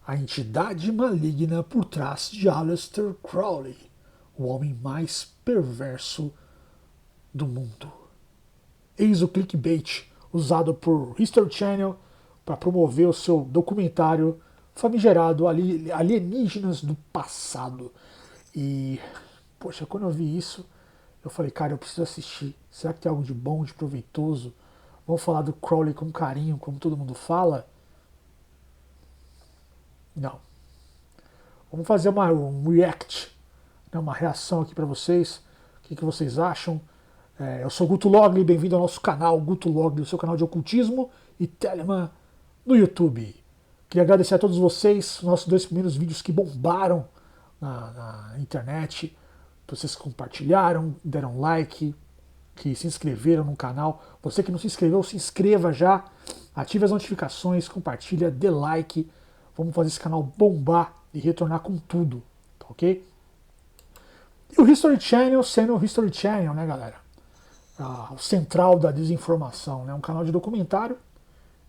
A entidade maligna por trás de Aleister Crowley, o homem mais perverso do mundo. Eis o clickbait usado por History Channel para promover o seu documentário famigerado Alienígenas do Passado. E, poxa, quando eu vi isso, eu falei, cara, eu preciso assistir. Será que tem algo de bom, de proveitoso? Vamos falar do Crowley com carinho, como todo mundo fala? Não. Vamos fazer um react, né, uma reação aqui para vocês. O que vocês acham? Eu sou o Guto Logli, bem-vindo ao nosso canal, Guto Logli, o seu canal de ocultismo e Telemann no YouTube. Queria agradecer a todos vocês, nossos 2 primeiros vídeos que bombaram na internet. Vocês compartilharam, deram like, que se inscreveram no canal. Você que não se inscreveu, se inscreva já, ative as notificações, compartilha, dê like. Vamos fazer esse canal bombar e retornar com tudo, tá ok? E o History Channel sendo o History Channel, né, galera? O central da desinformação, né? Um canal de documentário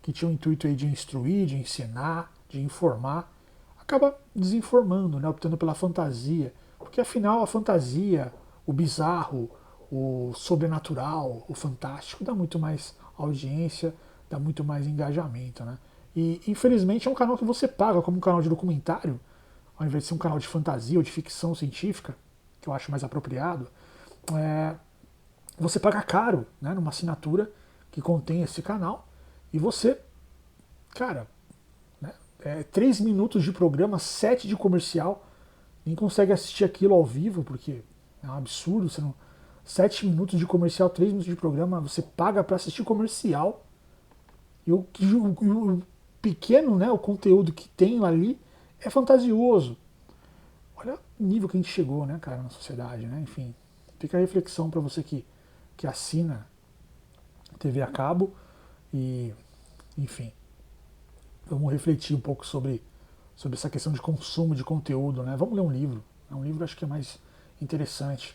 que tinha o intuito aí de instruir, de ensinar, de informar, acaba desinformando, né? Optando pela fantasia, porque afinal a fantasia, o bizarro, o sobrenatural, o fantástico dá muito mais audiência, dá muito mais engajamento, né? E infelizmente é um canal que você paga como um canal de documentário, ao invés de ser um canal de fantasia ou de ficção científica, que eu acho mais apropriado. Você paga caro, né, numa assinatura que contém esse canal, e você, cara, né, 3 minutos de programa, 7 de comercial, nem consegue assistir aquilo ao vivo, porque é um absurdo, você não, 7 minutos de comercial, 3 minutos de programa, você paga para assistir comercial, e o pequeno, né, o conteúdo que tem ali é fantasioso. Olha o nível que a gente chegou, né, cara, na sociedade, né, enfim. Fica a reflexão para você que assina TV a cabo e, enfim, vamos refletir um pouco sobre essa questão de consumo de conteúdo, né? Vamos ler um livro. Um livro acho que é mais interessante.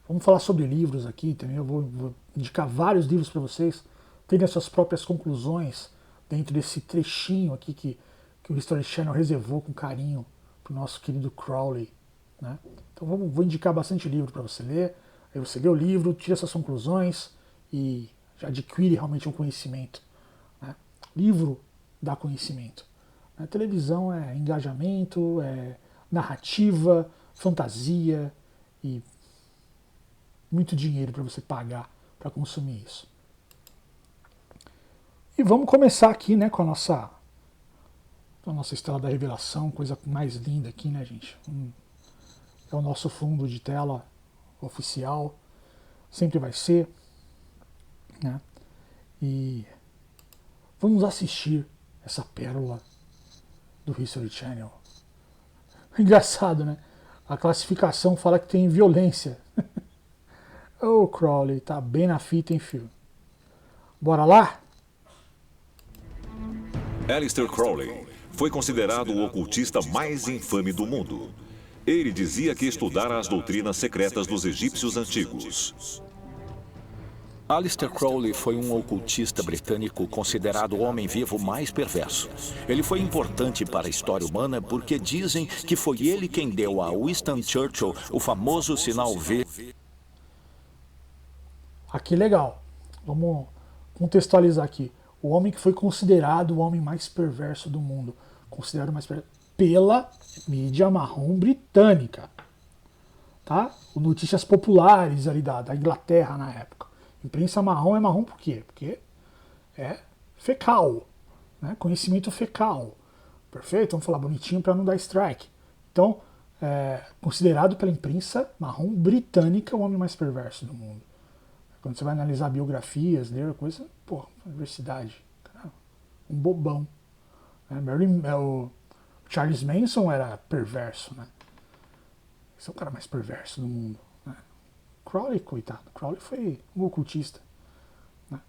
Vamos falar sobre livros aqui também. Eu vou indicar vários livros para vocês terem as suas próprias conclusões dentro desse trechinho aqui que o History Channel reservou com carinho para o nosso querido Crowley, né? Então vou indicar bastante livro para você ler. Aí você lê o livro, tira suas conclusões e já adquire realmente um conhecimento, né? Livro dá conhecimento. A televisão é engajamento, é narrativa, fantasia e muito dinheiro para você pagar para consumir isso. E vamos começar aqui, né, com a nossa Estrela da Revelação, coisa mais linda aqui, né, gente? É o nosso fundo de tela oficial, sempre vai ser, né? E vamos assistir essa pérola do History Channel. Engraçado, né? A classificação fala que tem violência. Ô, Crowley, tá bem na fita, hein, filho? Bora lá? Aleister Crowley foi considerado o ocultista mais infame do mundo. Ele dizia que estudara as doutrinas secretas dos egípcios antigos. Aleister Crowley foi um ocultista britânico considerado o homem vivo mais perverso. Ele foi importante para a história humana porque dizem que foi ele quem deu a Winston Churchill o famoso sinal V. Aqui legal. Vamos contextualizar aqui. O homem que foi considerado o homem mais perverso do mundo. Considerado mais perverso pela mídia marrom britânica. Tá? Notícias populares ali da Inglaterra na época. Imprensa marrom é marrom por quê? Porque é fecal, né? Conhecimento fecal. Perfeito? Vamos falar bonitinho para não dar strike. Então, considerado pela imprensa marrom britânica o homem mais perverso do mundo. Quando você vai analisar biografias, ler coisa, pô, universidade, cara, um bobão. O Charles Manson era perverso, né? Esse é o cara mais perverso do mundo. Crowley, coitado. Crowley foi um ocultista, né?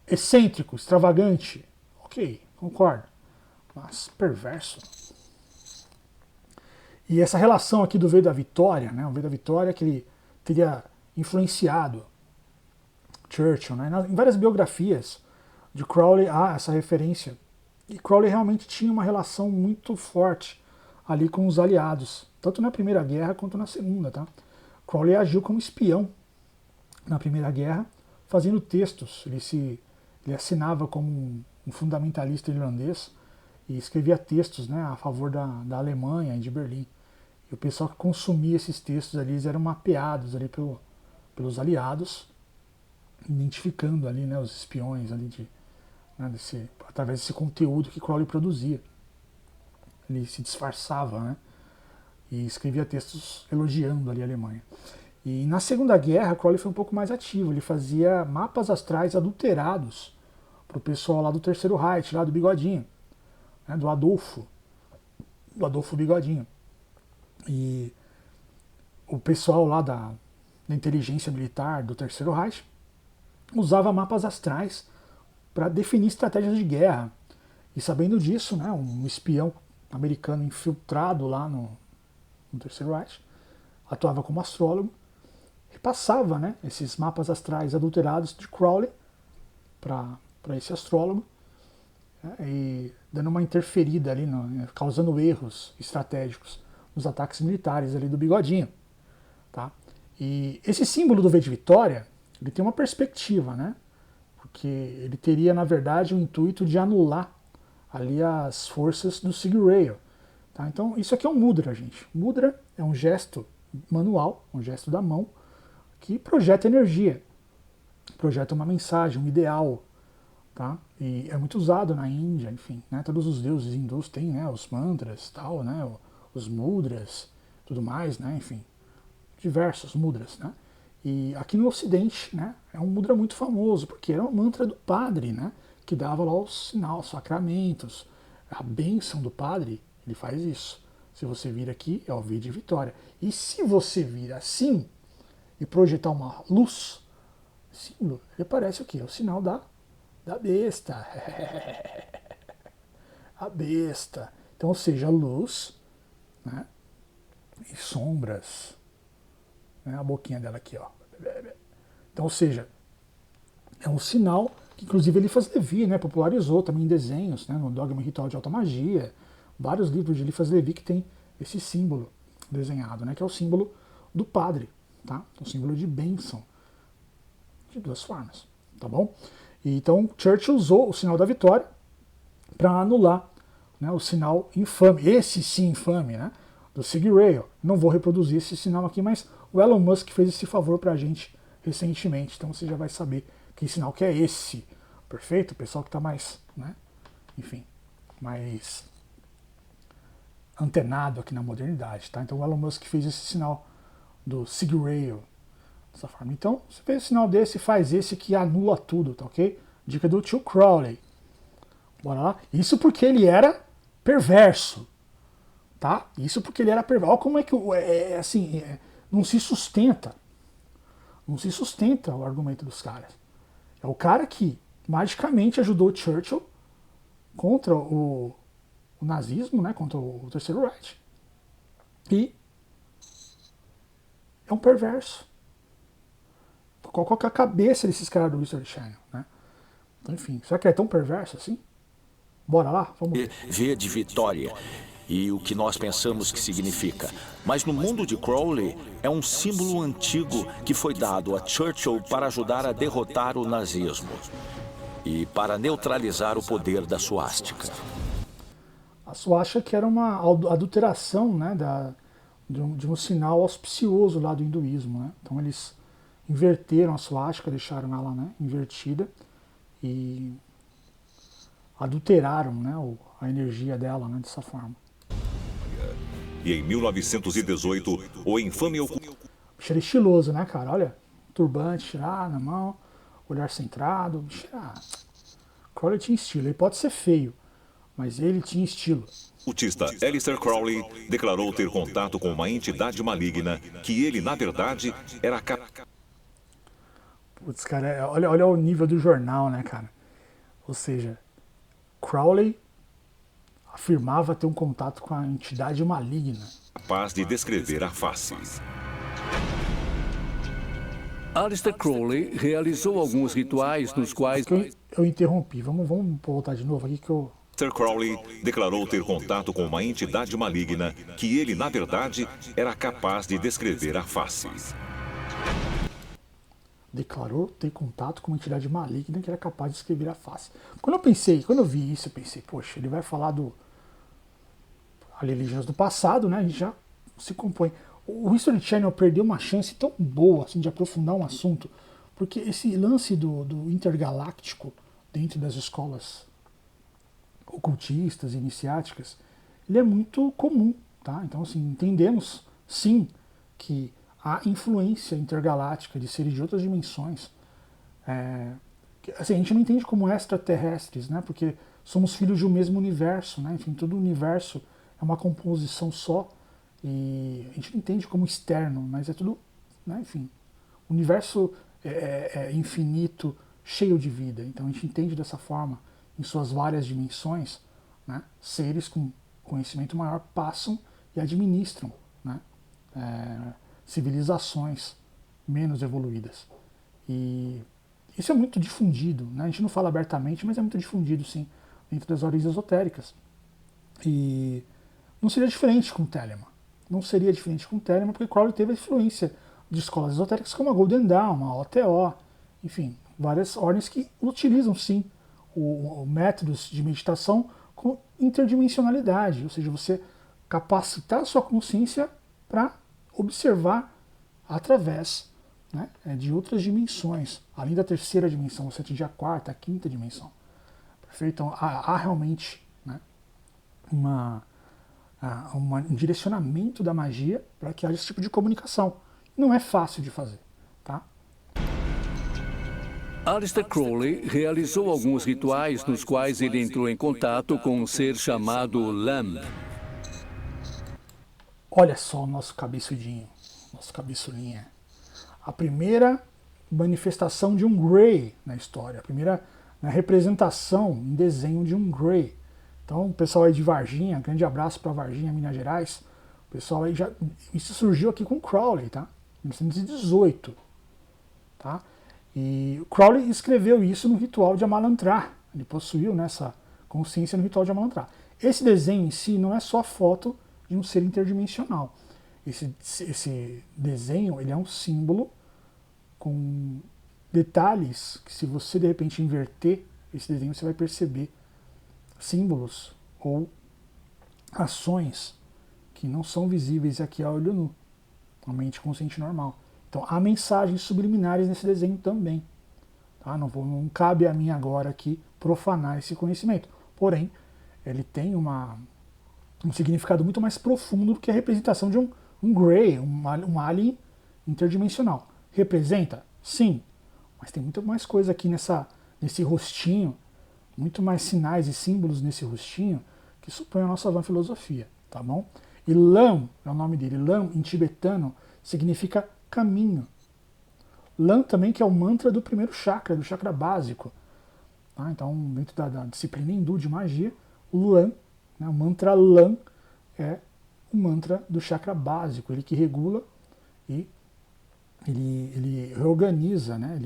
Excêntrico, extravagante. Ok, concordo. Mas perverso. E essa relação aqui do V da Vitória, né? O V da Vitória que ele teria influenciado Churchill, né? Em várias biografias de Crowley há essa referência E Crowley realmente tinha uma relação muito forte ali com os aliados, tanto na Primeira Guerra quanto na Segunda. Tá? Crowley agiu como espião na Primeira Guerra, fazendo textos. Ele assinava como um fundamentalista irlandês e escrevia textos, né, a favor da Alemanha e de Berlim. E o pessoal que consumia esses textos ali, eles eram mapeados ali pelos aliados, identificando ali, né, os espiões ali através desse conteúdo que Crowley produzia. Ele se disfarçava, né, e escrevia textos elogiando ali a Alemanha. E na Segunda Guerra, Crowley foi um pouco mais ativo. Ele fazia mapas astrais adulterados para o pessoal lá do Terceiro Reich, lá do Bigodinho, né, do Adolfo Bigodinho. E o pessoal lá da inteligência militar do Terceiro Reich usava mapas astrais para definir estratégias de guerra. E sabendo disso, né, um espião americano infiltrado lá no Terceiro Reich atuava como astrólogo e passava, né, esses mapas astrais adulterados de Crowley para esse astrólogo, né, e dando uma interferida ali, causando erros estratégicos nos ataques militares ali do Bigodinho. Tá? E esse símbolo do V de Vitória, ele tem uma perspectiva, né? Porque ele teria, na verdade, o intuito de anular ali as forças do Sigil-Rail. Tá? Então, isso aqui é um mudra, gente. Mudra é um gesto manual, um gesto da mão, que projeta energia, projeta uma mensagem, um ideal. Tá? E é muito usado na Índia, enfim, né? Todos os deuses hindus têm, né, os mantras, tal, né, os mudras, tudo mais, né, enfim, diversos mudras, né? E aqui no Ocidente, né, é um mudra muito famoso, porque era um mantra do padre, né, que dava lá o sinal, os sacramentos, a bênção do padre, ele faz isso. Se você vir aqui, é o V de Vitória. E se você vir assim e projetar uma luz, símbolo, ele parece o quê? O sinal da besta. A besta. Então, ou seja, luz, né, e sombras, né, a boquinha dela aqui, ó. Então, ou seja, é um sinal que inclusive Eliphas Levi, né, popularizou também em desenhos, né, no Dogma e Ritual de Alta Magia, vários livros de Eliphas Levi que tem esse símbolo desenhado, né, que é o símbolo do padre, tá? O símbolo de bênção, de duas formas, tá bom? E, então Churchill usou o sinal da vitória para anular, né, o sinal infame, esse sim infame, né, do Sigil-Rail. Não vou reproduzir esse sinal aqui, mas o Elon Musk fez esse favor para a gente recentemente, então você já vai saber que sinal que é esse, perfeito? O pessoal que está mais, né, enfim, mais antenado aqui na modernidade, tá? Então o Elon Musk fez esse sinal do Sigil-Rail dessa forma. Então, você fez um sinal desse, faz esse que anula tudo, tá ok? Dica do tio Crowley. Bora lá. Isso porque ele era perverso, tá? Isso porque ele era perverso. Olha como é que não se sustenta. Não se sustenta o argumento dos caras. É o cara que magicamente ajudou o Churchill contra o nazismo, né? Contra o Terceiro Reich. E é um perverso. Qual que é a cabeça desses caras do Richard Channel, né? Então, enfim, será que é tão perverso assim? Bora lá? Vamos ver. V de Vitória. E o que nós pensamos que significa. Mas no mundo de Crowley, é um símbolo antigo que foi dado a Churchill para ajudar a derrotar o nazismo e para neutralizar o poder da suástica. A suástica era uma adulteração, né, de um sinal auspicioso lá do hinduísmo, né? Então eles inverteram a suástica, deixaram ela, né, invertida e adulteraram, né, a energia dela, né, dessa forma. E em 1918, o infame Bicho era estiloso, né, cara? Olha, turbante lá na mão, olhar centrado. Bicho, Crowley tinha estilo. Ele pode ser feio, mas ele tinha estilo. O ocultista Aleister Crowley declarou ter contato com uma entidade maligna que ele, na verdade, era Putz, cara, olha o nível do jornal, né, cara? Ou seja, Crowley afirmava ter um contato com a entidade maligna. capaz de descrever a face. Aleister Crowley realizou alguns rituais nos quais... Eu interrompi. Vamos voltar de novo aqui que eu Aleister Crowley declarou ter contato com uma entidade maligna que ele, na verdade, era capaz de descrever à face. Declarou ter contato com uma entidade maligna que era capaz de descrever à face. Quando eu vi isso, eu pensei, poxa, ele vai falar do alienígenas do passado, né? A gente já se compõe. O History Channel perdeu uma chance tão boa assim, de aprofundar um assunto, porque esse lance do intergaláctico dentro das escolas ocultistas, iniciáticas, ele é muito comum, tá? Então, assim, entendemos, sim, que há influência intergaláctica de seres de outras dimensões. Assim, a gente não entende como extraterrestres, né? Porque somos filhos de um mesmo universo, né? Enfim, todo o universo é uma composição só e a gente não entende como externo, mas é tudo, né? Enfim, o universo é infinito, cheio de vida. Então a gente entende dessa forma, em suas várias dimensões, né? Seres com conhecimento maior passam e administram, né? Civilizações menos evoluídas. E isso é muito difundido, né? A gente não fala abertamente, mas é muito difundido, sim, dentro das origens esotéricas. E não seria diferente com Telemann. Não seria diferente com Telemann, porque Crowley teve a influência de escolas esotéricas como a Golden Dawn, a OTO, enfim, várias ordens que utilizam, sim, métodos de meditação com interdimensionalidade, ou seja, você capacitar a sua consciência para observar através, né, de outras dimensões, além da terceira dimensão, você atingir a quarta, a quinta dimensão. Perfeito? Então, há realmente, né, um direcionamento da magia para que haja esse tipo de comunicação. Não é fácil de fazer, tá? Aleister Crowley realizou alguns rituais nos quais ele entrou em contato com um ser chamado Lam. Olha só o nosso cabeçudinho, nosso cabeçulinha. A primeira manifestação de um Grey na história, a primeira, né, representação em desenho de um Grey. Então, o pessoal aí de Varginha, grande abraço para Varginha, Minas Gerais. O pessoal aí isso surgiu aqui com Crowley, tá? Em 1918, tá? E o Crowley escreveu isso no ritual de Amalantrar. Ele possuiu nessa consciência no ritual de Amalantrar. Esse desenho em si não é só foto de um ser interdimensional. Esse desenho, ele é um símbolo com detalhes que, se você de repente inverter esse desenho, você vai perceber símbolos ou ações que não são visíveis aqui a olho nu, a mente consciente normal. Então há mensagens subliminares nesse desenho também. Tá? Não cabe a mim agora aqui profanar esse conhecimento. Porém, ele tem um significado muito mais profundo do que a representação de um Grey, um alien interdimensional. Representa? Sim. Mas tem muito mais coisa aqui nesse rostinho, muito mais sinais e símbolos nesse rostinho que supõe a nossa vã filosofia, tá bom? E Lam é o nome dele. Lam, em tibetano, significa caminho. Lam também, que é o mantra do primeiro chakra, do chakra básico. Tá? Então, dentro da disciplina hindu de magia, o Lam, né, o mantra Lam, é o mantra do chakra básico, ele que regula e ele reorganiza, né,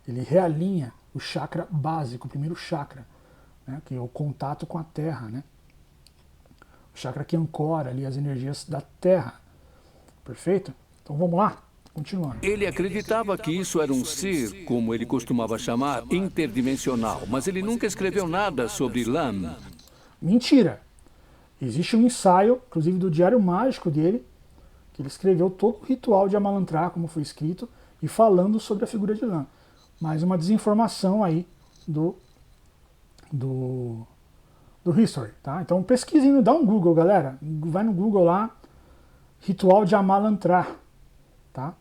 ele realinha o chakra básico, o primeiro chakra, né, que é o contato com a terra, né? O chakra que ancora ali as energias da terra. Perfeito? Então vamos lá, continuando. Ele acreditava que isso era um ser, como ele costumava chamar, interdimensional, mas ele nunca escreveu nada sobre Lam. Mentira! Existe um ensaio, inclusive do Diário Mágico dele, que ele escreveu todo o ritual de Amalantrar, como foi escrito, e falando sobre a figura de Lam. Mais uma desinformação aí do History, tá? Então pesquisem, dá um Google, galera. Vai no Google lá, ritual de Amalantrar, tá?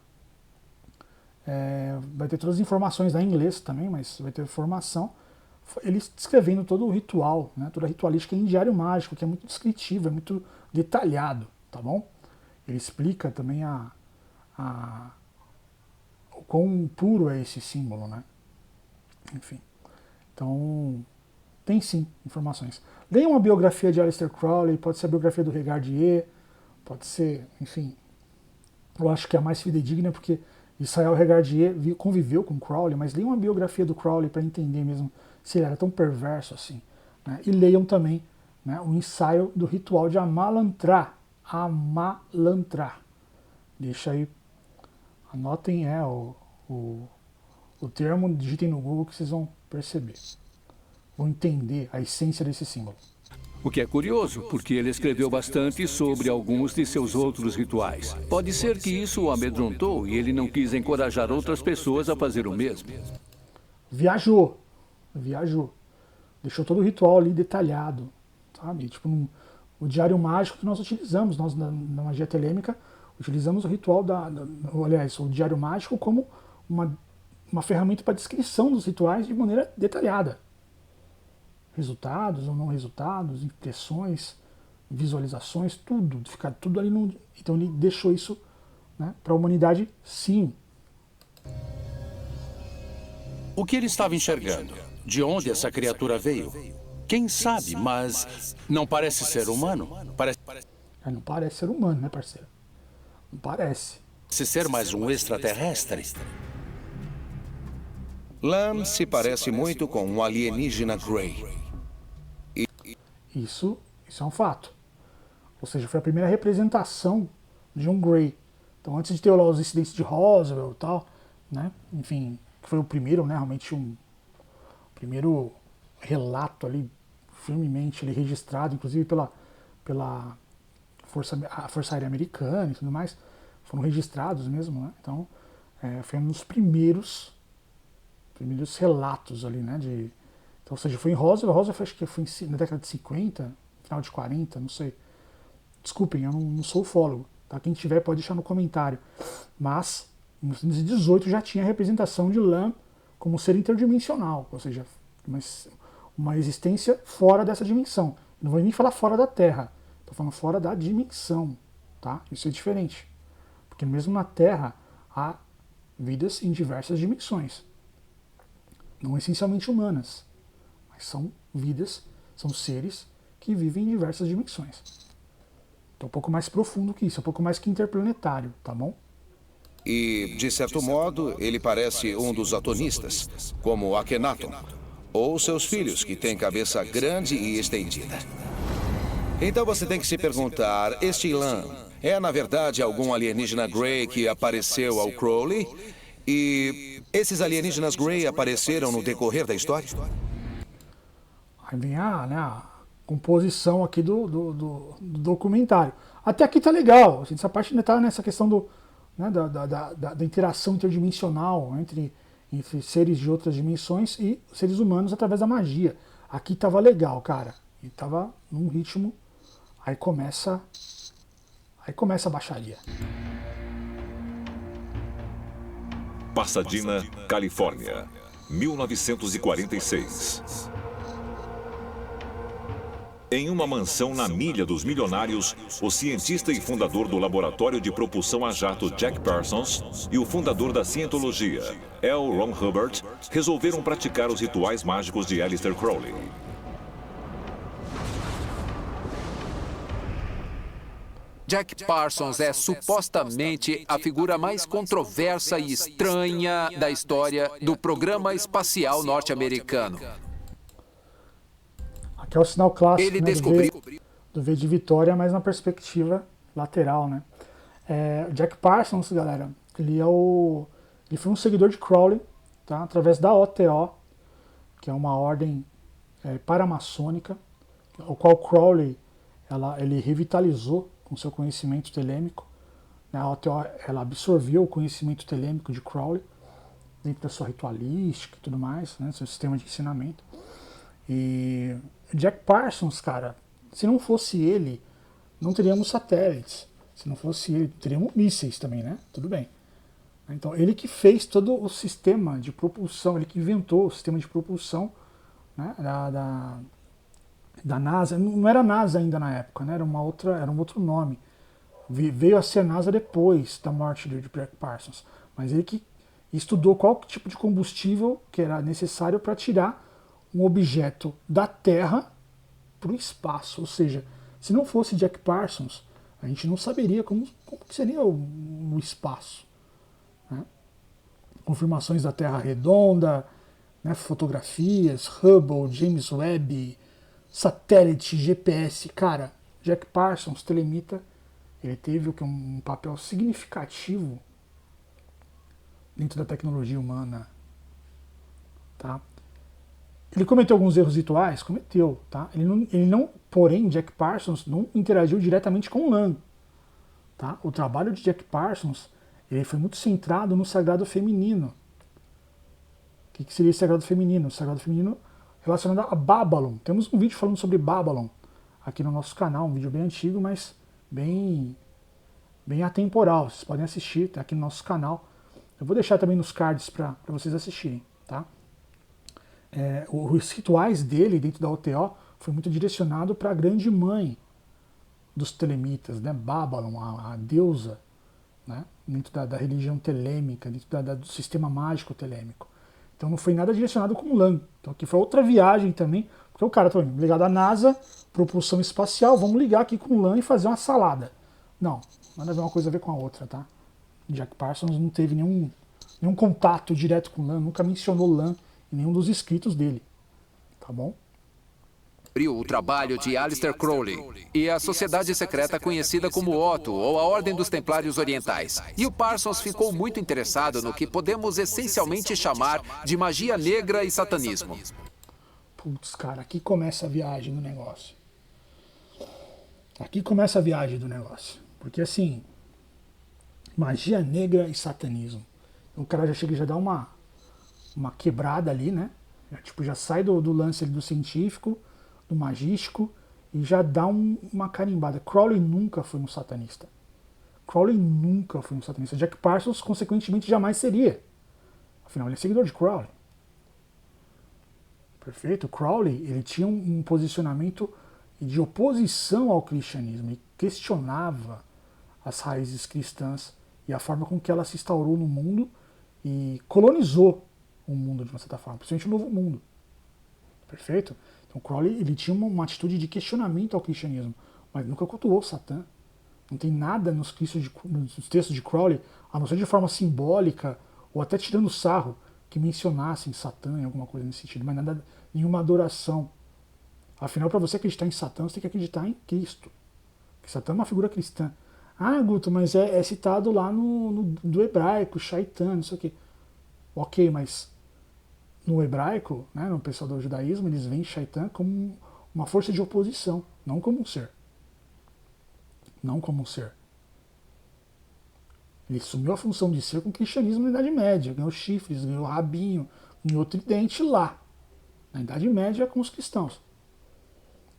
Vai ter todas as informações em inglês também, mas vai ter informação. Ele escrevendo todo o ritual, né? Toda a ritualística em Diário Mágico, que é muito descritivo, é muito detalhado, tá bom? Ele explica também o quão puro é esse símbolo, né? Enfim. Então, tem sim informações. Leiam uma biografia de Aleister Crowley, pode ser a biografia do Regardier, pode ser, enfim, eu acho que é a mais fidedigna, porque Israel Regardier conviveu com Crowley, mas leiam uma biografia do Crowley para entender mesmo se ele era tão perverso assim. né? E leiam também, né, o ensaio do ritual de Amalantrar. Amalantrar. Deixa aí, anotem o termo, digitem no Google que vocês vão perceber. Vão entender a essência desse símbolo. O que é curioso, porque ele escreveu bastante sobre alguns de seus outros rituais. Pode ser que isso o amedrontou e ele não quis encorajar outras pessoas a fazer o mesmo. Viajou. Deixou todo o ritual ali detalhado, sabe? Tipo, o diário mágico que nós utilizamos, nós na magia telêmica, utilizamos o ritual aliás, o diário mágico como uma ferramenta para descrição dos rituais de maneira detalhada. Resultados ou não resultados, impressões, visualizações, tudo, ficar tudo ali no. Então ele deixou isso, né, para a humanidade, sim. O que ele estava enxergando? De onde essa criatura veio? Quem sabe, mas não parece ser humano. Não parece ser humano, né, parceiro? Não parece. Parece ser mais um extraterrestre. Lam se parece muito com um alienígena Grey. Isso é um fato. Ou seja, foi a primeira representação de um Grey. Então, antes de ter lá os incidentes de Roswell e tal, né? Enfim, que foi o primeiro, né? Realmente primeiro relato ali, firmemente ali, registrado, inclusive pela Força Aérea Americana e tudo mais, foram registrados mesmo, né? Então, foi um dos primeiros relatos ali, né? Então, ou seja, foi em Roswell. Roswell acho que foi na década de 50, final de 40, não sei. Desculpem, eu não sou ufólogo, tá? Quem tiver pode deixar no comentário. Mas, em 1918 já tinha a representação de Lam como ser interdimensional, ou seja, uma existência fora dessa dimensão. Não vou nem falar fora da Terra, estou falando fora da dimensão, tá? Isso é diferente. Porque mesmo na Terra há vidas em diversas dimensões. Não essencialmente humanas, mas são vidas, são seres que vivem em diversas dimensões. Então, um pouco mais profundo que isso, um pouco mais que interplanetário, tá bom? E, de certo modo, ele parece um dos atonistas, como Akhenaton, ou seus filhos, que têm cabeça grande e estendida. Então você tem que se perguntar, este Lam é, na verdade, algum alienígena Grey que apareceu ao Crowley? E esses alienígenas Grey apareceram no decorrer da história? Aí vem a composição aqui do documentário. Até aqui tá legal. Essa parte ainda tá nessa questão da interação interdimensional entre seres de outras dimensões e seres humanos através da magia. Aqui tava legal, cara. E tava num ritmo. Aí começa a baixaria. Pasadena, Califórnia, 1946. Em uma mansão na Milha dos Milionários, o cientista e fundador do laboratório de propulsão a jato Jack Parsons e o fundador da cientologia, L. Ron Hubbard, resolveram praticar os rituais mágicos de Aleister Crowley. Jack Parsons é supostamente a figura mais controversa e estranha da história do programa espacial norte-americano. Aqui é o sinal clássico, Ele né, descobriu do V de Vitória, mas na perspectiva lateral, né? Jack Parsons, galera, ele foi um seguidor de Crowley, tá? Através da OTO, que é uma ordem paramaçônica, o qual Crowley ele revitalizou com seu conhecimento telêmico. A OTO ela absorveu o conhecimento telêmico de Crowley dentro da sua ritualística e tudo mais, né, seu sistema de ensinamento. E Jack Parsons, cara, se não fosse ele, não teríamos satélites. Se não fosse ele, teríamos mísseis também, né? Tudo bem. Então, ele que fez todo o sistema de propulsão, ele que inventou o sistema de propulsão, né, da NASA. Não era NASA ainda na época, né? Era um outro nome. Veio a ser NASA depois da morte de Jack Parsons. Mas ele que estudou qual tipo de combustível que era necessário para tirar um objeto da Terra para o espaço. Ou seja, se não fosse Jack Parsons, a gente não saberia como seria o espaço. Né? Confirmações da Terra redonda, né? Fotografias, Hubble, James Webb, satélite, GPS, cara, Jack Parsons, telemita, ele teve um papel significativo dentro da tecnologia humana, tá? Ele cometeu alguns erros rituais? Cometeu, tá? Porém, Jack Parsons não interagiu diretamente com o Lan, tá? O trabalho de Jack Parsons, ele foi muito centrado no sagrado feminino. O que seria esse sagrado feminino? O sagrado feminino relacionado a Babylon. Temos um vídeo falando sobre Babylon aqui no nosso canal, um vídeo bem antigo, mas bem atemporal. Vocês podem assistir, tá aqui no nosso canal. Eu vou deixar também nos cards para vocês assistirem, tá? Os rituais dele dentro da OTO foi muito direcionado para a grande mãe dos telemitas, né? Babylon, a deusa, né? Dentro da religião telêmica, dentro do sistema mágico telêmico. Então não foi nada direcionado com o Lan. Então aqui foi outra viagem também, porque o cara tá ligado à NASA, propulsão espacial, vamos ligar aqui com o Lan e fazer uma salada. Não, nada a ver uma coisa a ver com a outra, tá? Jack Parsons não teve nenhum contato direto com o Lan, nunca mencionou Lan em nenhum dos escritos dele, tá bom? O trabalho de Aleister Crowley e a sociedade secreta conhecida como Otto, ou a Ordem dos Templários Orientais. E o Parsons ficou muito interessado no que podemos essencialmente chamar de magia negra e satanismo. Putz, cara, aqui começa a viagem do negócio. Aqui começa a viagem do negócio. Porque assim, magia negra e satanismo. O cara já chega e já dá uma quebrada ali, né? Já sai do lance ali do científico, do magístico, e já dá uma carimbada. Crowley nunca foi um satanista. Crowley nunca foi um satanista. Jack Parsons, consequentemente, jamais seria. Afinal, ele é seguidor de Crowley. Perfeito? Crowley, ele tinha um posicionamento de oposição ao cristianismo. Ele questionava as raízes cristãs e a forma com que ela se instaurou no mundo e colonizou o mundo de uma certa forma, principalmente o Novo Mundo. Perfeito? Então Crowley, ele tinha uma atitude de questionamento ao cristianismo, mas nunca cultuou Satã. Não tem nada nos textos de Crowley, a não ser de forma simbólica ou até tirando sarro, que mencionassem Satã em alguma coisa nesse sentido, mas nada, nenhuma adoração. Afinal, para você acreditar em Satã, você tem que acreditar em Cristo. Porque Satã é uma figura cristã. Ah, Guto, mas é citado lá do hebraico, Shaitan, não sei o quê. Ok, mas no hebraico, né, no pessoal do judaísmo, eles veem Shaitan como uma força de oposição, não como um ser. Não como um ser. Ele assumiu a função de ser com o cristianismo na Idade Média, ganhou chifres, ganhou rabinho, ganhou tridente lá. Na Idade Média com os cristãos.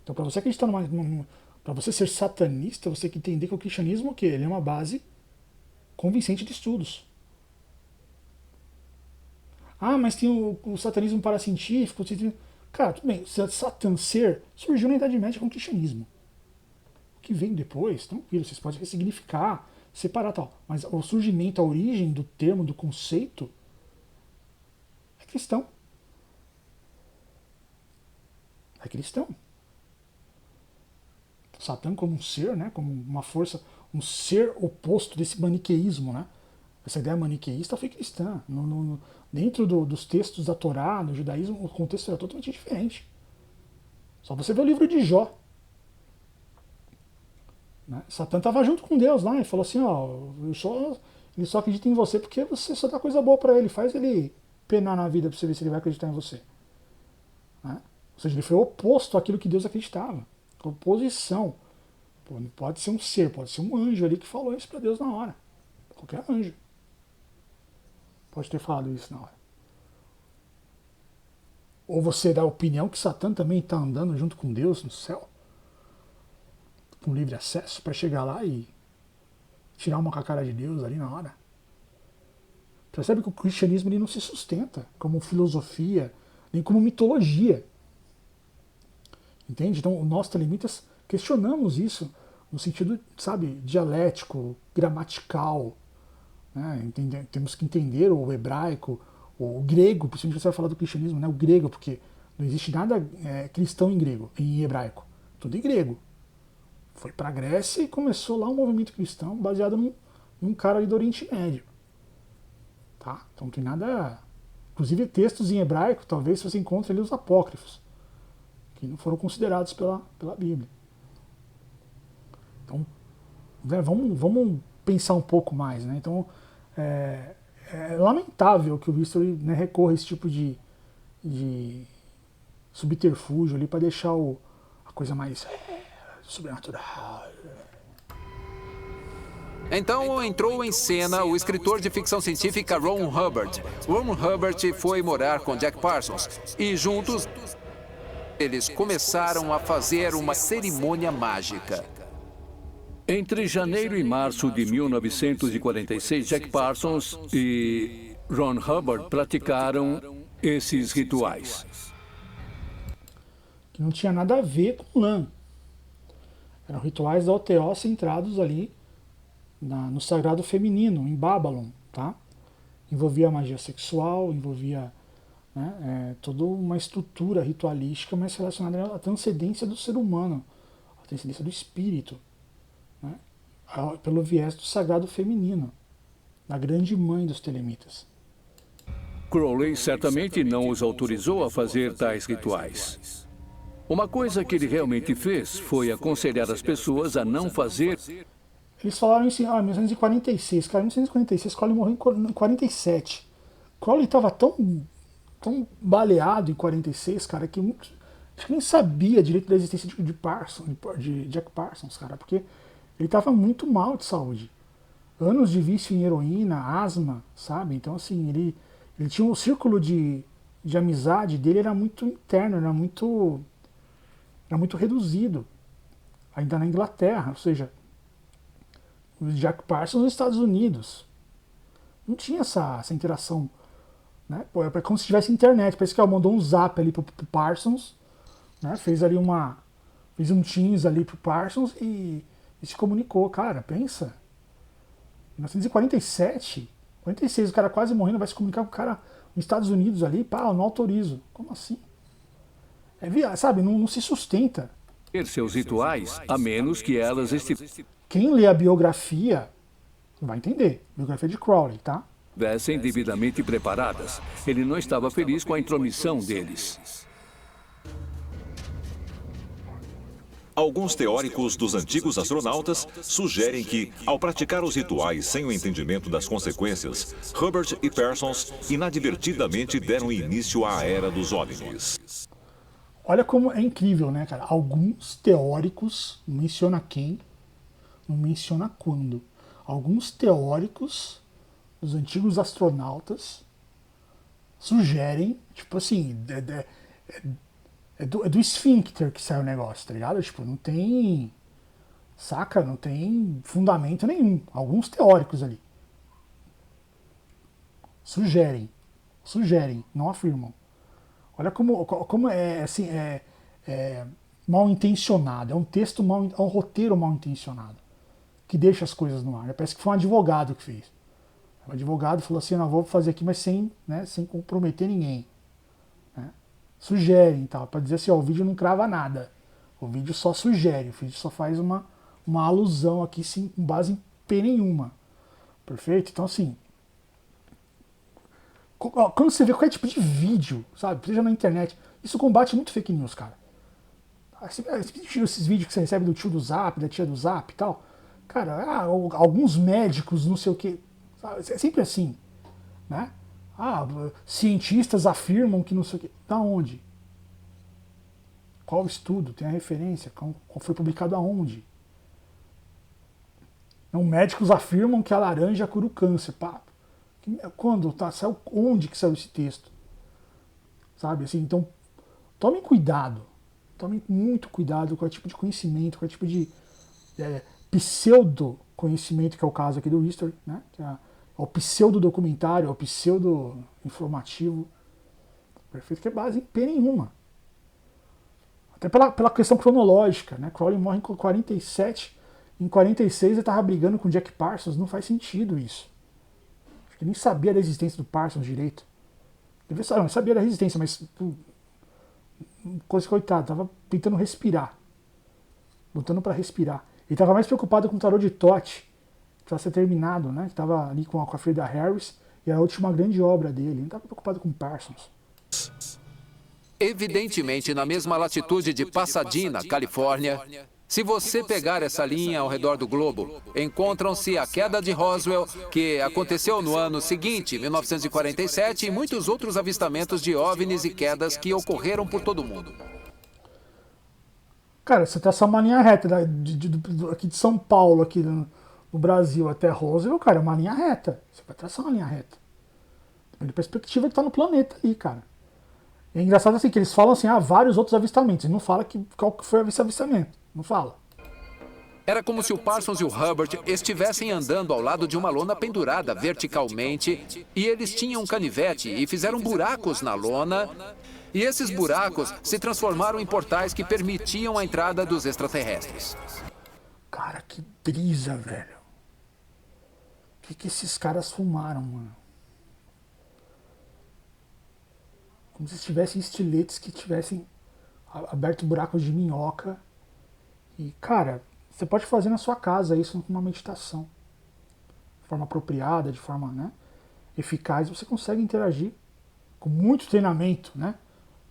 Então, para você acreditar para você ser satanista, você tem que entender que o cristianismo, o quê? Ele é uma base convincente de estudos. Ah, mas tem o satanismo paracientífico. Cara, tudo bem. Satã ser surgiu na Idade Média com o cristianismo. O que vem depois, tranquilo, vocês podem ressignificar, separar tal. Mas o surgimento, a origem do termo, do conceito, é cristão. É cristão. Satã como um ser, né, como uma força, um ser oposto desse maniqueísmo, né? Essa ideia maniqueísta foi cristã. Dentro dos textos da Torá, do judaísmo, o contexto era totalmente diferente. Só você ver o livro de Jó. Né? Satã estava junto com Deus lá e falou assim, ó, ele só acredita em você porque você só dá coisa boa para ele, faz ele penar na vida para você ver se ele vai acreditar em você. Né? Ou seja, ele foi oposto àquilo que Deus acreditava. Oposição. Pô, não pode ser um ser, pode ser um anjo ali que falou isso para Deus na hora. Qualquer anjo pode ter falado isso na hora. Ou você dá a opinião que Satã também está andando junto com Deus no céu, com livre acesso, para chegar lá e tirar uma com a cara de Deus ali na hora. Percebe que o cristianismo ele não se sustenta como filosofia, nem como mitologia. Entende? Então, nós telemitas questionamos isso no sentido, sabe, dialético, gramatical. Né? Temos que entender o hebraico, o grego, principalmente você vai falar do cristianismo, né? O grego, porque não existe nada cristão em grego, em hebraico. Tudo em grego. Foi para a Grécia e começou lá um movimento cristão baseado num cara ali do Oriente Médio. Tá? Então não tem nada... Inclusive textos em hebraico, talvez você encontre ali os apócrifos. que não foram considerados pela Bíblia. Então, né, vamos pensar um pouco mais, né? Então, é lamentável que o History, né, recorra a esse tipo de subterfúgio ali para deixar a coisa mais sobrenatural. Então entrou em cena o escritor de ficção científica Ron Hubbard. Ron Hubbard foi morar com Jack Parsons e juntos eles começaram a fazer uma cerimônia mágica. Entre janeiro e março de 1946, Jack Parsons e Ron Hubbard praticaram esses rituais. Que não tinha nada a ver com lã. Eram rituais da OTO centrados ali no sagrado feminino, em Babylon, tá? Envolvia magia sexual, envolvia, né, toda uma estrutura ritualística mais relacionada à transcendência do ser humano, à transcendência do espírito, né, pelo viés do sagrado feminino, da grande mãe dos telemitas. Crowley certamente não os autorizou a fazer tais rituais. Uma coisa que ele realmente fez foi aconselhar as pessoas a não fazer. Eles falaram assim, 1946, cara, 1946, Crowley morreu em 47. Crowley estava tão baleado em 46, cara, que acho que nem sabia direito da existência de Jack Parsons, cara, porque ele estava muito mal de saúde. Anos de vício em heroína, asma, sabe? Então, assim, ele tinha um círculo de amizade dele, era muito interno, era muito reduzido, ainda na Inglaterra, ou seja, o Jack Parsons nos Estados Unidos. Não tinha essa interação, né? Pô, é como se tivesse internet. Parece que ela mandou um zap ali pro Parsons, né? Fez um Teams ali pro Parsons e se comunicou. Cara, pensa. Em 1947, 46, o cara quase morrendo, vai se comunicar com o cara nos Estados Unidos ali, pá, eu não autorizo. Como assim? Sabe, não se sustenta. Seus rituais, a menos que elas Quem lê a biografia vai entender. Biografia de Crowley, tá? estivessem devidamente preparadas. Ele não estava feliz com a intromissão deles. Alguns teóricos dos antigos astronautas sugerem que, ao praticar os rituais sem o entendimento das consequências, Hubbard e Parsons inadvertidamente deram início à era dos OVNIs. Olha como é incrível, né, cara? Alguns teóricos, não menciona quem, não menciona quando. Alguns teóricos dos antigos astronautas sugerem, tipo assim, é do esfíncter que sai o negócio, tá ligado? Tipo, não tem, saca? Não tem fundamento nenhum. Alguns teóricos ali sugerem, não afirmam. Olha como é assim, mal intencionado. É um texto é um roteiro mal intencionado que deixa as coisas no ar. Parece que foi um advogado que fez. O advogado falou assim, não, vou fazer aqui, mas sem comprometer ninguém. Né? Sugerem, tal, para dizer assim, ó, o vídeo não crava nada. O vídeo só sugere, o vídeo só faz uma alusão aqui sem com base em P nenhuma. Perfeito? Então assim, quando você vê qualquer tipo de vídeo, sabe, seja na internet, isso combate muito fake news, cara. Esses vídeos que você recebe do tio do Zap, da tia do Zap e tal, cara, alguns médicos, não sei o que, é sempre assim, né? Cientistas afirmam que não sei o que. Da onde? Qual estudo? Tem a referência? Qual foi publicado aonde? Não, médicos afirmam que a laranja cura o câncer. Pá. Quando? Saiu, onde que saiu esse texto? Sabe? Assim, então, tomem cuidado. Tomem muito cuidado com o tipo de conhecimento, com o tipo de pseudo-conhecimento, que é o caso aqui do History, né? Que é o pseudo-documentário, o pseudo-informativo. Perfeito, que é base em P nenhuma. Até pela questão cronológica, né? Crowley morre em 47, em 46 ele estava brigando com Jack Parsons, não faz sentido isso. Acho que nem sabia da existência do Parsons direito. Não sabia da resistência, mas coitado, estava tentando respirar. Lutando para respirar. Ele estava mais preocupado com o tarô de Thoth, que precisava ser terminado, né? Que estava ali com a Frida Harris, e era a última grande obra dele. Ele não estava preocupado com Parsons. evidentemente na mesma latitude de Pasadena, Califórnia. Se você pegar essa linha ao redor do globo, encontram-se a queda de Roswell, que aconteceu no ano seguinte, 1947, e muitos outros avistamentos de OVNIs e quedas que ocorreram por todo o mundo. Cara, você traçar uma linha reta aqui de São Paulo, aqui no Brasil até Roswell, cara, é uma linha reta. Você vai traçar uma linha reta. De perspectiva que tá no planeta ali, cara. É engraçado assim, que eles falam assim, vários outros avistamentos. Eles não falam qual que foi esse avistamento. Não fala. Era como se o Parsons e o Hubbard estivessem andando ao lado de uma lona pendurada verticalmente e eles tinham um canivete e fizeram buracos na lona e esses buracos se transformaram em portais que permitiam a entrada dos extraterrestres. Cara, que brisa, velho. O que esses caras fumaram, mano? Como se tivessem estiletes que tivessem aberto buracos de minhoca. E, cara, você pode fazer na sua casa isso com uma meditação. De forma apropriada, de forma, né, eficaz, você consegue interagir com muito treinamento, né?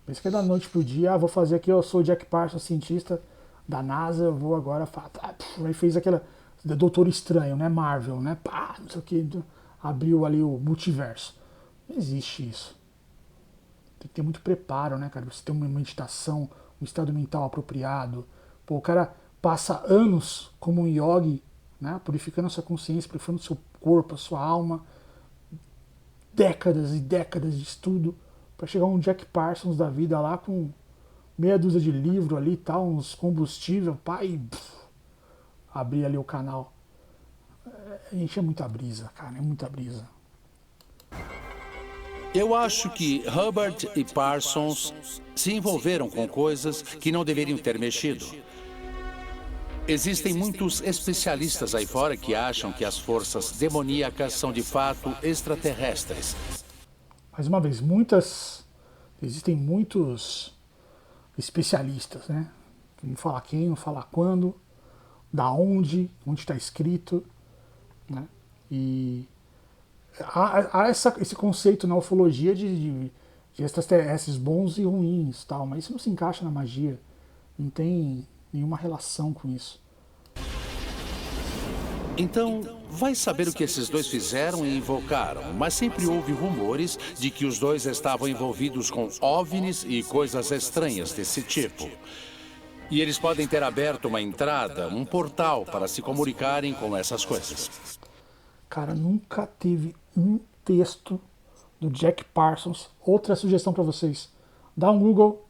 Pensa que é da noite pro dia, vou fazer aqui, eu sou o Jack Parsons, cientista da NASA, eu vou agora, aí fez aquela Doutor Estranho, né, Marvel, né, pá, não sei o que, abriu ali o multiverso. Não existe isso. Tem que ter muito preparo, né, cara? Você ter uma meditação, um estado mental apropriado. Pô, o cara passa anos como um yogi, né, purificando a sua consciência, purificando o seu corpo, a sua alma. Décadas e décadas de estudo para chegar um Jack Parsons da vida lá com meia dúzia de livro ali e tal, uns combustível, pá, e abrir ali o canal. Gente, é muita brisa, cara, é muita brisa. Eu acho que Hubbard e Parsons se envolveram com coisas que não deveriam ter mexido. Existem muitos especialistas aí fora que acham que as forças demoníacas são de fato extraterrestres. Mais uma vez, existem muitos especialistas, né? Não falar quem, não falar quando, da onde está escrito, né? E há esse conceito na ufologia de extraterrestres bons e ruins, tal, mas isso não se encaixa na magia, não tem nenhuma relação com isso. Então, vai saber o que esses dois fizeram e invocaram, mas sempre houve rumores de que os dois estavam envolvidos com OVNIs e coisas estranhas desse tipo. E eles podem ter aberto uma entrada, um portal para se comunicarem com essas coisas. Cara, nunca teve um texto do Jack Parsons. Outra sugestão para vocês. Dá um Google,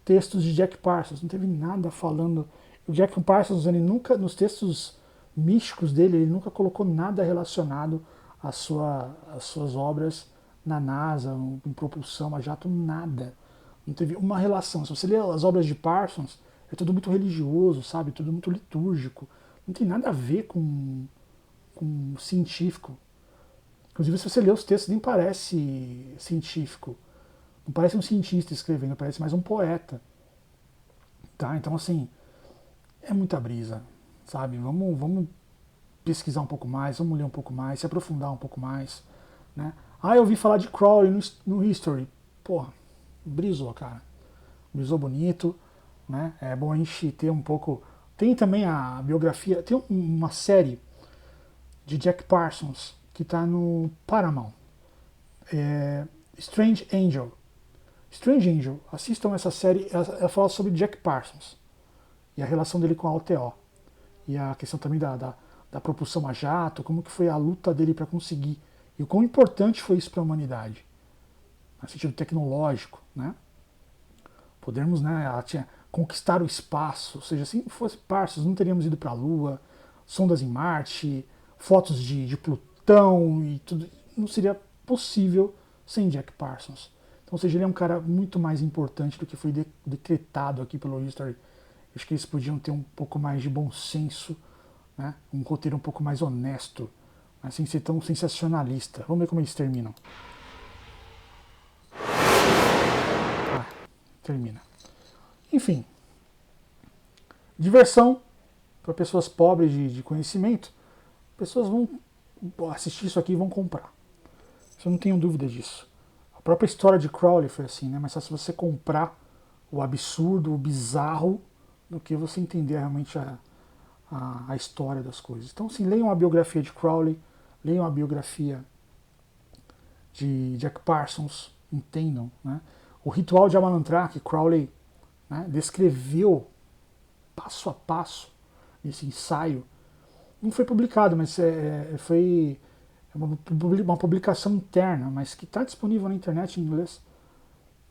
textos de Jack Parsons. Não teve nada falando. O Jack Parsons, ele nunca, nos textos místicos dele, ele nunca colocou nada relacionado às suas obras na NASA, em propulsão a jato, nada. Não teve uma relação. Se você ler as obras de Parsons, é tudo muito religioso, sabe? Tudo muito litúrgico. Não tem nada a ver com científico. Inclusive, se você lê os textos, nem parece científico. Não parece um cientista escrevendo, parece mais um poeta. Tá? Então, assim, é muita brisa, sabe? Vamos pesquisar um pouco mais, vamos ler um pouco mais, se aprofundar um pouco mais, né? Eu ouvi falar de Crowley no History. Porra, brisou, cara. Brisou bonito, né? É bom a gente ter um pouco... Tem também a biografia, tem uma série de Jack Parsons que está no Paramount. Strange Angel. Strange Angel, assistam essa série, ela fala sobre Jack Parsons e a relação dele com a OTO. E a questão também da propulsão a jato, como que foi a luta dele para conseguir. E o quão importante foi isso para a humanidade. No sentido tecnológico, né? Podermos, né, conquistar o espaço. Ou seja, se não fosse Parsons, não teríamos ido para a Lua, sondas em Marte, fotos de Plutão e tudo. Não seria possível sem Jack Parsons. Então, ou seja, ele é um cara muito mais importante do que foi decretado aqui pelo History. Acho que eles podiam ter um pouco mais de bom senso, né? Um roteiro um pouco mais honesto, né? Sem ser tão sensacionalista. Vamos ver como eles terminam. Termina. Enfim. Diversão para pessoas pobres de conhecimento. Pessoas vão assistir isso aqui e vão comprar. Eu não tenho dúvida disso. própria história de Crowley foi assim, né? Mas só se você comprar o absurdo, o bizarro, do que você entender realmente a história das coisas. Então, assim, leiam a biografia de Crowley, leiam a biografia de Jack Parsons, entendam, né? O ritual de Amalantrak, que Crowley, né, descreveu passo a passo esse ensaio, não foi publicado, mas foi uma publicação interna, mas que está disponível na internet em inglês,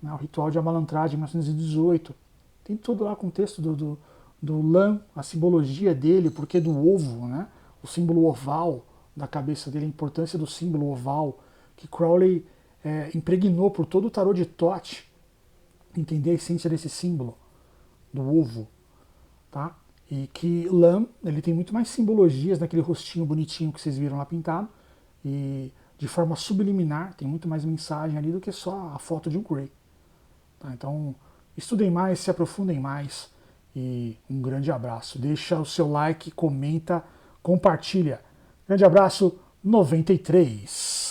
né? O ritual de Amalantrak de 1918, tem tudo lá com o texto do Lam, a simbologia dele, o porquê do ovo, né? O símbolo oval da cabeça dele, a importância do símbolo oval, que Crowley impregnou por todo o tarô de Thoth, entender a essência desse símbolo, do ovo, tá? E que Lam, ele tem muito mais simbologias naquele rostinho bonitinho que vocês viram lá pintado, e de forma subliminar, tem muito mais mensagem ali do que só a foto de um Grey. Tá? Então, estudem mais, se aprofundem mais, e um grande abraço. Deixa o seu like, comenta, compartilha. Grande abraço, 93.